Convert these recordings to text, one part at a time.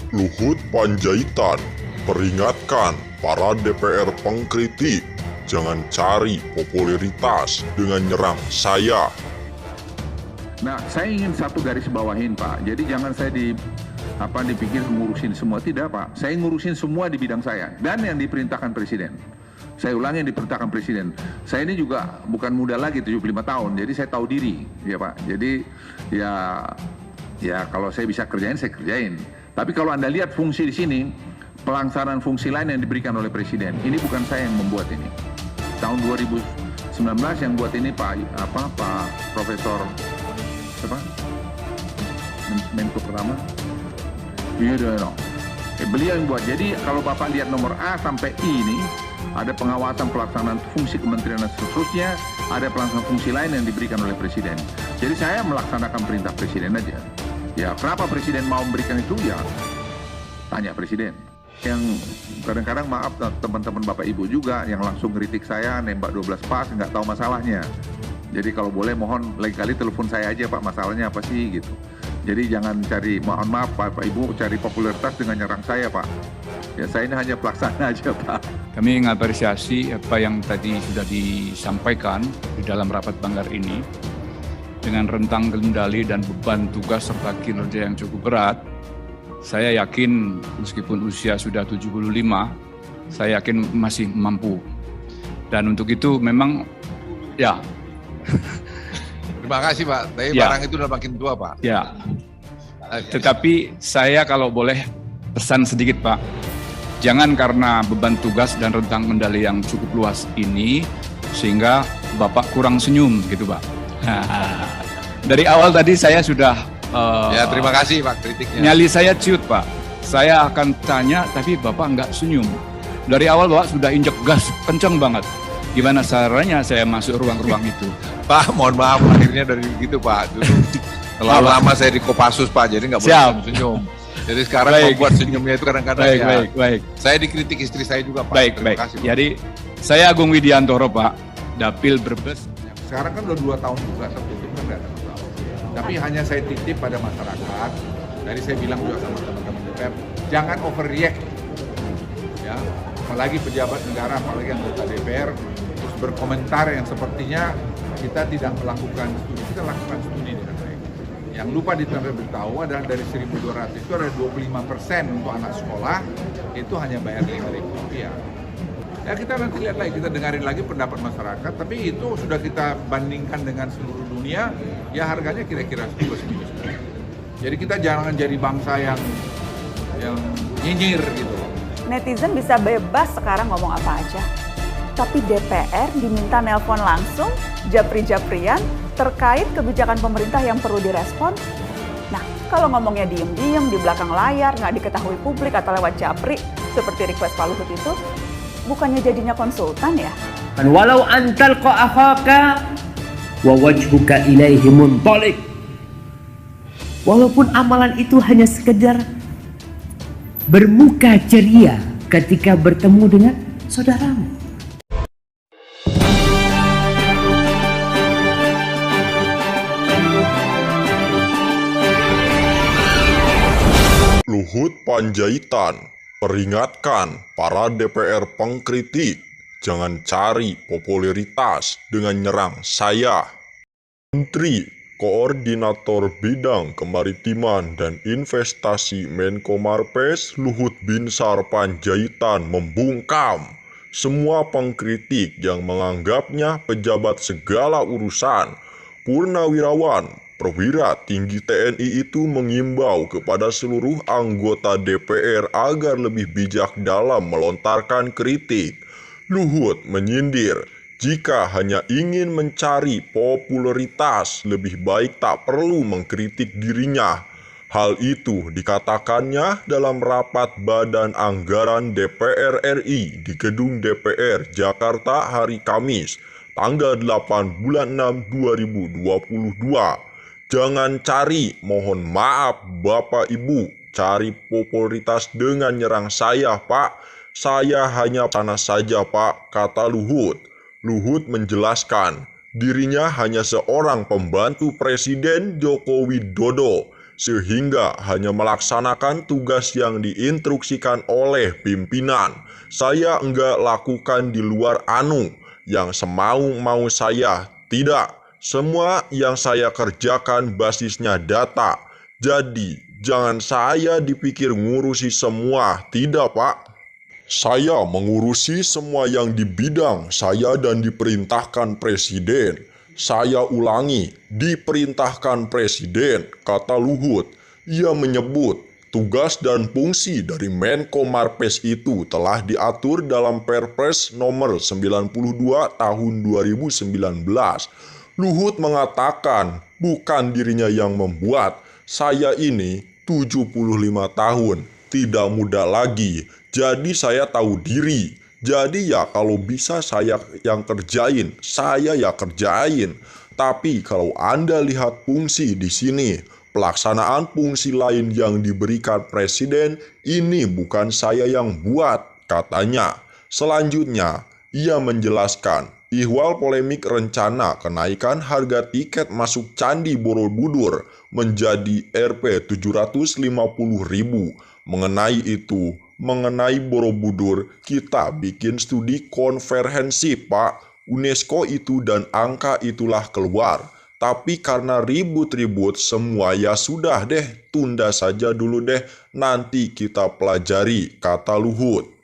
Luhut Panjaitan peringatkan para DPR pengkritik, jangan cari popularitas dengan nyerang saya. Nah, saya ingin satu garis bawahin, Pak. Jadi jangan saya dipikir ngurusin semua. Tidak, Pak. Saya ngurusin semua di bidang saya dan yang diperintahkan Presiden. Saya ulangi yang diperintahkan Presiden. Saya ini juga bukan muda lagi, 75 tahun. Jadi saya tahu diri, ya Pak. Jadi ya kalau saya bisa kerjain, saya kerjain. Tapi kalau Anda lihat fungsi di sini, pelaksanaan fungsi lain yang diberikan oleh Presiden. Ini bukan saya yang membuat ini. Tahun 2019 yang buat ini Pak Profesor Menko pertama Yudhoyono. Beliau yang buat. Jadi kalau Bapak lihat nomor A sampai I ini, ada pengawasan pelaksanaan fungsi kementerian dan seterusnya, ada pelaksanaan fungsi lain yang diberikan oleh Presiden. Jadi saya melaksanakan perintah Presiden aja. Ya, kenapa Presiden mau memberikan itu? Ya, tanya Presiden. Yang kadang-kadang maaf teman-teman Bapak Ibu juga yang langsung kritik saya, nembak 12 pas, nggak tahu masalahnya. Jadi kalau boleh mohon lain kali telepon saya aja Pak, masalahnya apa sih gitu. Jadi jangan mohon maaf Bapak Ibu cari popularitas dengan nyerang saya Pak. Ya saya ini hanya pelaksana aja Pak. Kami mengapresiasi apa yang tadi sudah disampaikan di dalam rapat Banggar ini. Dengan rentang kendali dan beban tugas serta kinerja yang cukup berat, saya yakin meskipun usia sudah 75, saya yakin masih mampu. Dan untuk itu memang ya. Terima kasih Pak, tapi ya. Barang itu udah makin tua Pak. Ya, tetapi saya kalau boleh pesan sedikit Pak, jangan karena beban tugas dan rentang kendali yang cukup luas ini, sehingga Bapak kurang senyum gitu Pak. Dari awal tadi saya sudah ya terima kasih Pak kritiknya. Nyali saya ciut Pak, saya akan tanya tapi Bapak nggak senyum. Dari awal Bapak sudah injek gas kenceng banget. Gimana caranya saya masuk ruang-ruang itu? Pak, mohon maaf akhirnya dari gitu Pak. Dulu terlalu lama saya di Kopassus Pak, jadi nggak boleh senyum. Jadi sekarang membuat senyumnya itu kadang-kadang baik. Saya dikritik istri saya juga Pak. Terima kasih, Pak. Jadi saya Agung Widiantoro Pak, Dapil Brebes. Sekarang kan udah 2 tahun juga tertutup kan nggak ada masalah. Tapi hanya saya titip pada masyarakat. Dari saya bilang juga sama teman-teman DPR, jangan overreact. Ya, apalagi pejabat negara, apalagi anggota DPR terus berkomentar yang sepertinya kita tidak melakukan studi, kita lakukan studi dengan baik. Yang lupa diberitahu adalah dari 1.200 itu ada 25% untuk anak sekolah itu hanya bayar Rp5.000. Ya kita nanti lihat lagi, kita dengarin lagi pendapat masyarakat, tapi itu sudah kita bandingkan dengan seluruh dunia, ya harganya kira-kira plus minus. Jadi kita jangan jadi bangsa yang nyinyir gitu. Netizen bisa bebas sekarang ngomong apa aja. Tapi DPR diminta nelpon langsung, japri-japrian, terkait kebijakan pemerintah yang perlu direspon. Nah, kalau ngomongnya diem-diem di belakang layar, nggak diketahui publik atau lewat japri, seperti request Pak Luhut itu, bukannya jadinya konsultan ya? Walau antal akhaka wa wajhuka ilaihi muntalik. Walaupun amalan itu hanya sekedar bermuka ceria ketika bertemu dengan saudaramu. Luhut Panjaitan peringatkan para DPR pengkritik, jangan cari popularitas dengan nyerang saya. Menteri Koordinator Bidang Kemaritiman dan Investasi Menko Marves Luhut Binsar Panjaitan membungkam semua pengkritik yang menganggapnya pejabat segala urusan. Purnawirawan perwira tinggi TNI itu mengimbau kepada seluruh anggota DPR agar lebih bijak dalam melontarkan kritik. Luhut menyindir, jika hanya ingin mencari popularitas, lebih baik tak perlu mengkritik dirinya. Hal itu dikatakannya dalam rapat Badan Anggaran DPR RI di Gedung DPR Jakarta hari Kamis, tanggal 8 bulan 6 2022. Jangan cari, mohon maaf Bapak Ibu, cari popularitas dengan nyerang saya Pak. Saya hanya panas saja Pak, kata Luhut. Luhut menjelaskan, dirinya hanya seorang pembantu Presiden Joko Widodo. sehingga hanya melaksanakan tugas yang diinstruksikan oleh pimpinan. Saya enggak lakukan di luar yang semau-mau saya. Tidak, semua yang saya kerjakan basisnya data. Jadi, jangan saya dipikir ngurusi semua. Tidak, Pak. Saya mengurusi semua yang di bidang saya dan diperintahkan Presiden. Saya ulangi, diperintahkan Presiden, kata Luhut. Ia menyebut tugas dan fungsi dari Menko Marves itu telah diatur dalam Perpres nomor 92 tahun 2019. Luhut mengatakan bukan dirinya yang membuat. Saya ini 75 tahun, tidak muda lagi. Jadi saya tahu diri. Jadi ya kalau bisa saya yang kerjain, saya ya kerjain. Tapi kalau Anda lihat fungsi di sini, pelaksanaan fungsi lain yang diberikan Presiden, ini bukan saya yang buat, katanya. Selanjutnya, ia menjelaskan ihwal polemik rencana kenaikan harga tiket masuk Candi Borobudur menjadi Rp 750.000. Mengenai Borobudur, kita bikin studi konferensi, Pak. UNESCO itu dan angka itulah keluar. Tapi karena ribut-ribut semua ya sudah deh, tunda saja dulu deh, nanti kita pelajari, kata Luhut.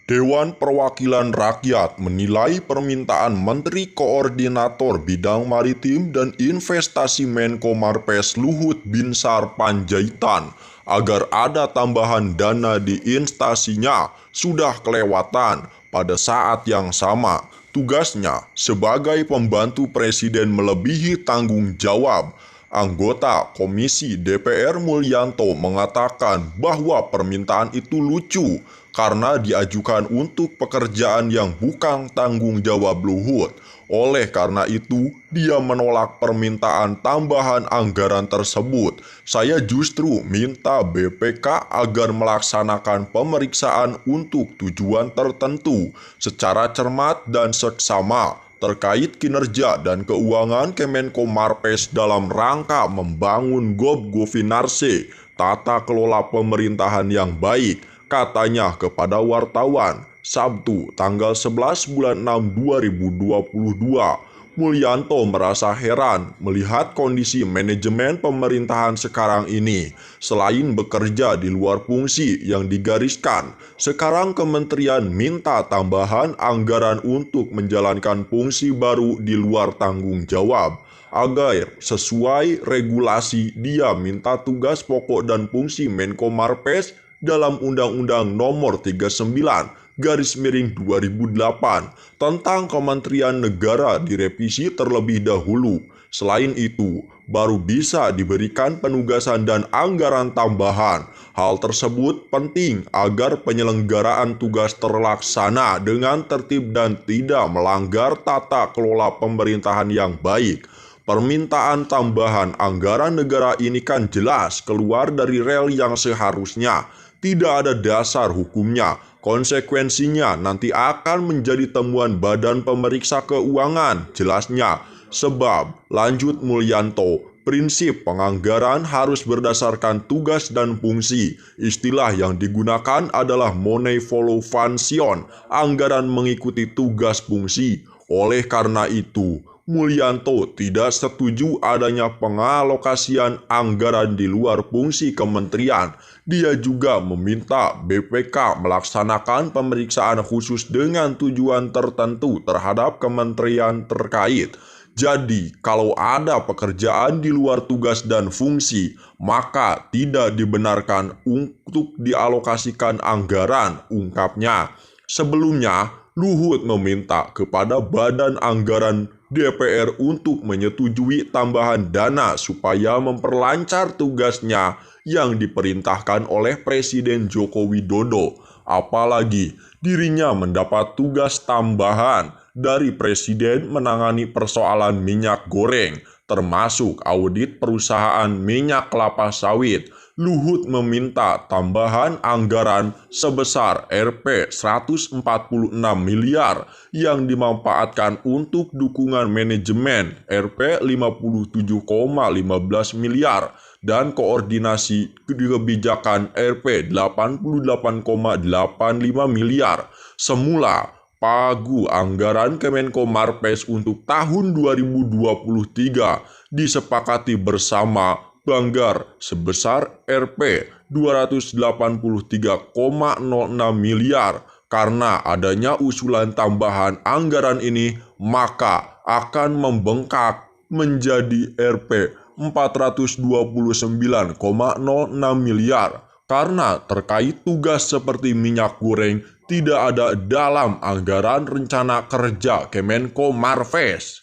Dewan Perwakilan Rakyat menilai permintaan Menteri Koordinator Bidang Maritim dan Investasi Menko Marves Luhut Binsar Panjaitan agar ada tambahan dana di instasinya sudah kelewatan. Pada saat yang sama, tugasnya sebagai pembantu Presiden melebihi tanggung jawab. Anggota Komisi DPR Mulyanto mengatakan bahwa permintaan itu lucu karena diajukan untuk pekerjaan yang bukan tanggung jawab Luhut. Oleh karena itu, dia menolak permintaan tambahan anggaran tersebut. Saya justru minta BPK agar melaksanakan pemeriksaan untuk tujuan tertentu secara cermat dan seksama terkait kinerja dan keuangan Kemenko Marves dalam rangka membangun Govinarse, tata kelola pemerintahan yang baik, katanya kepada wartawan Sabtu tanggal 11 bulan 6 2022. Mulyanto merasa heran melihat kondisi manajemen pemerintahan sekarang ini. Selain bekerja di luar fungsi yang digariskan, sekarang kementerian minta tambahan anggaran untuk menjalankan fungsi baru di luar tanggung jawab. Agar sesuai regulasi, dia minta tugas pokok dan fungsi Menko Marves dalam Undang-Undang Nomor 39/2008 tentang Kementerian Negara direvisi terlebih dahulu. Selain itu, baru bisa diberikan penugasan dan anggaran tambahan. Hal tersebut penting agar penyelenggaraan tugas terlaksana dengan tertib dan tidak melanggar tata kelola pemerintahan yang baik. Permintaan tambahan anggaran negara ini kan jelas keluar dari rel yang seharusnya. Tidak ada dasar hukumnya. Konsekuensinya nanti akan menjadi temuan Badan Pemeriksa Keuangan, jelasnya. Sebab, lanjut Mulyanto, prinsip penganggaran harus berdasarkan tugas dan fungsi. Istilah yang digunakan adalah money follow function, anggaran mengikuti tugas fungsi. Oleh karena itu, Mulyanto tidak setuju adanya pengalokasian anggaran di luar fungsi kementerian. Dia juga meminta BPK melaksanakan pemeriksaan khusus dengan tujuan tertentu terhadap kementerian terkait. Jadi, kalau ada pekerjaan di luar tugas dan fungsi, maka tidak dibenarkan untuk dialokasikan anggaran, ungkapnya. Sebelumnya, Luhut meminta kepada Badan Anggaran DPR untuk menyetujui tambahan dana supaya memperlancar tugasnya yang diperintahkan oleh Presiden Joko Widodo. Apalagi dirinya mendapat tugas tambahan dari Presiden menangani persoalan minyak goreng, termasuk audit perusahaan minyak kelapa sawit. Luhut meminta tambahan anggaran sebesar Rp 146 miliar yang dimanfaatkan untuk dukungan manajemen Rp 57,15 miliar dan koordinasi kebijakan Rp 88,85 miliar. Semula, pagu anggaran Kemenko Marves untuk tahun 2023 disepakati bersama Banggar sebesar Rp 283,06 miliar. Karena adanya usulan tambahan anggaran ini, maka akan membengkak menjadi Rp 429,06 miliar. Karena terkait tugas seperti minyak goreng tidak ada dalam anggaran rencana kerja Kemenko Marves.